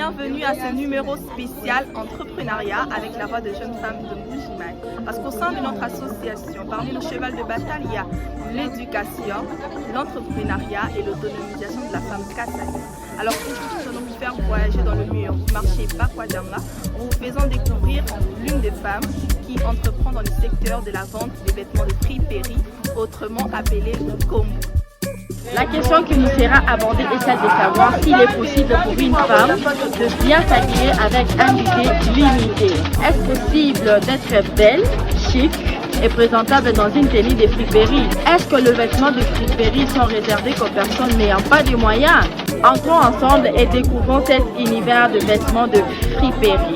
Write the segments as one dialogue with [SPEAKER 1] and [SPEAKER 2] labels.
[SPEAKER 1] bienvenue à ce numéro spécial entrepreneuriat avec la voix de jeunes femmes de Mbuji-Mayi. Parce qu'au sein de notre association, parmi nos chevals de bataille, il y a l'éducation, l'entrepreneuriat et l'autonomisation de la femme kassaïenne. Alors nous allons vous faire voyager dans le marché Bakwadjanga en vous faisant découvrir l'une des femmes qui entreprend dans le secteur de la vente des vêtements de friperie, autrement appelé Kombo.
[SPEAKER 2] La question qui nous sera abordée est celle de savoir s'il est possible pour une femme de bien s'habiller avec un budget limité. Est-ce possible d'être belle, chic et présentable dans une tenue de friperie? Est-ce que les vêtements de friperie sont réservés aux personnes n'ayant pas de moyens? Entrons ensemble et découvrons cet univers de vêtements de friperie.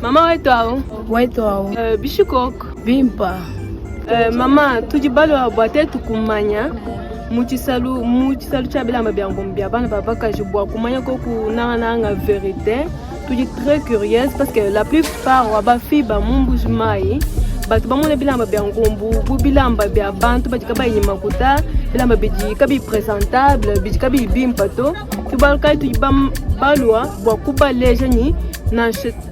[SPEAKER 3] Mama wetu au bishukoko bimpa mama tujibalo abwate tukumanya muchisalu cha bilamba bya ngombia bana babaka jibwa kumanya ko kunanga vérité tuji très curieuse parce que la plupart wa ba fi ba Mbuji-Mayi batu bamone bilamba bya ngombu bu bilamba bya bantu bajika bayinyima kuta bilamba biji kabi présentable biji kabi bimpa to tubalka tujibam balwa bwa kuba lejani na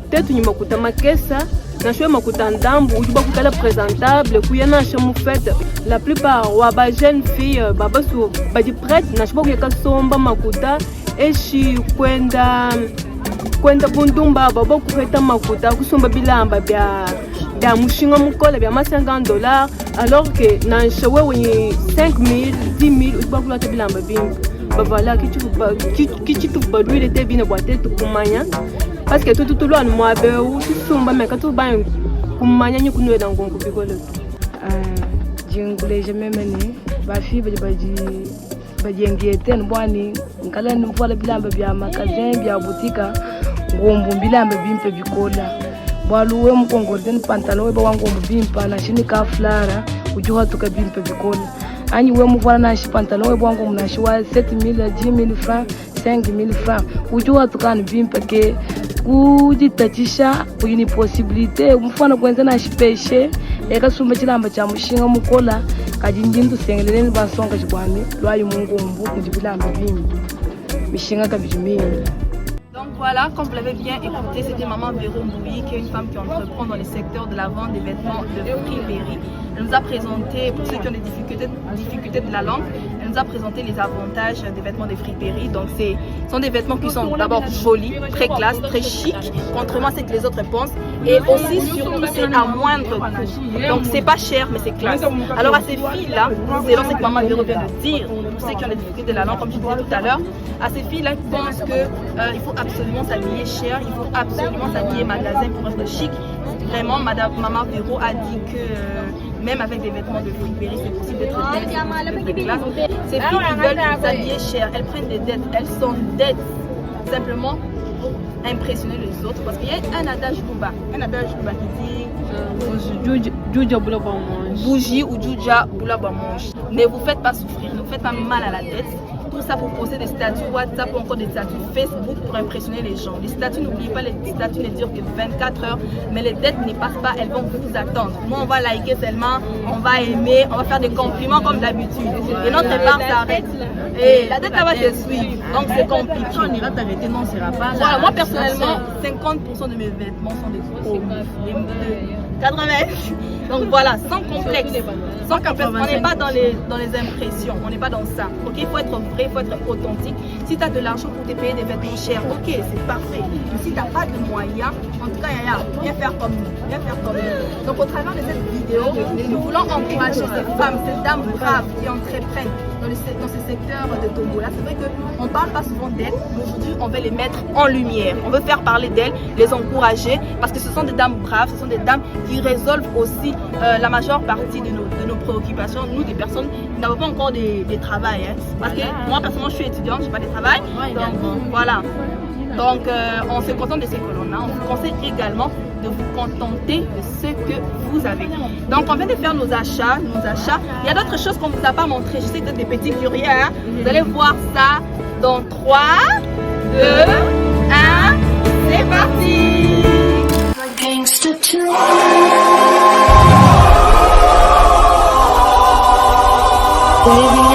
[SPEAKER 3] tetu nyuma kuta makesa na shwe makuta ndambu ujuba kukala présentable kuyana shamu fête. La plupart wa ba jeune fille babasu baji prête na shwe kuyaka somba makuta eshi kwenda bundumba babo kufeta makuta kusomba bilamba bya mushinga mukola bya $50 alors que na shwe wenye 5000 10000 ujuba kula bilamba bimba bavala kichitu badwile te bina boite tukumanya parce que tout le monde moi ou tout somba mais quand tu vas kumanya ni kunwe dans ngongo bigolo
[SPEAKER 4] jingule jamais mené ba fi baji ngiete mbwani ngala nimvola bilamba bya magazin bya boutique ngombo bilamba bimpe bikola bwaluwe mkongorden pantalon ba ngombo bimpa na shini ka flara ujuha tuka bimpe bikola ani we mvola na shi pantalon ba ngombo na shi wa 7000 10000 francs 5000 francs ujuha tuka ni bimpe ke kujitatisha kuyini possibilité umfana kwenza na shipeshe ekasumba chilamba cha mushinga mukola kajinjindu sengeleni basonga chibwami lwayi mungombu kujibilamba bimbi mishinga kabijimini.
[SPEAKER 1] Donc voilà, comme vous l'avez bien écouté, c'était Maman Véro Mbouyi, qui est une femme qui entreprend dans le secteur de la vente des vêtements de friperie. Elle nous a présenté, pour ceux qui ont des difficultés de la langue, elle nous a présenté les avantages des vêtements de friperie. Donc ce sont des vêtements qui sont d'abord jolis, très classe, très chic, contrairement à ce que les autres pensent. Et aussi, surtout, c'est à moindre coût. Donc c'est pas cher, mais c'est classe. Alors à ces filles-là, selon ce que Maman Véro vient de dire, pour ceux qui ont des difficultés de la langue, comme je disais tout à l'heure, à ces filles-là qui pensent qu'il faut absolument s'habiller cher, il faut absolument s'habiller magasin pour être chic. Vraiment, Maman Véro a dit que même avec des vêtements de friperie, c'est possible d'être belle, c'est possible d'être classe. Ces filles qui veulent s'habiller cher, elles prennent des dettes, elles sont dettes simplement pour impressionner les autres. Parce qu'il y a un adage Bouba qui dit bougie ou djouja boula mange. Ne vous faites pas souffrir, ne vous faites pas mal à la tête. Tout ça pour poser des statuts WhatsApp ou encore des statuts Facebook pour impressionner les gens. Les statuts, n'oubliez pas, les statuts ne durent que 24 heures, mais les dettes ne passent pas, elles vont vous attendre. Nous, on va liker seulement, on va aimer, on va faire des compliments comme d'habitude. Et notre part s'arrête. Et la dette, elle va te suivre. Donc, c'est compliqué.
[SPEAKER 2] On ira t'arrêter, non, ça sera pas.
[SPEAKER 1] Voilà, moi, personnellement, 50% de mes vêtements sont des faux. 80. Donc voilà, sans complexe. Sans complexe. On n'est pas dans les impressions, on n'est pas dans ça. Ok, il faut être vrai, il faut être authentique. Si tu as de l'argent pour te payer des vêtements chers, ok, c'est parfait. Mais si tu n'as pas de moyens, en tout cas, viens faire comme nous. Viens faire comme nous. Donc au travers de cette vidéo, nous voulons encourager ces femmes, ces dames braves qui entreprennent dans ce secteur de Tombola. C'est vrai qu'on ne parle pas souvent d'elles, mais aujourd'hui, on veut les mettre en lumière. On veut faire parler d'elles, les encourager, parce que ce sont des dames braves, ce sont des dames qui résolvent aussi la majeure partie de nos préoccupations. Nous, des personnes qui n'avons pas encore des travails. Hein. Parce que moi, personnellement, je suis étudiante, je n'ai pas de travail. Donc, voilà. Donc, on se contente de ce que l'on a. On vous conseille également de vous contenter de ce que vous avez. Donc, on vient de faire nos achats. Il y a d'autres choses qu'on ne vous a pas montré. Je sais que c'est des petits curieux. Hein? Vous allez voir ça dans 3, 2, 1. C'est parti!
[SPEAKER 5] Baby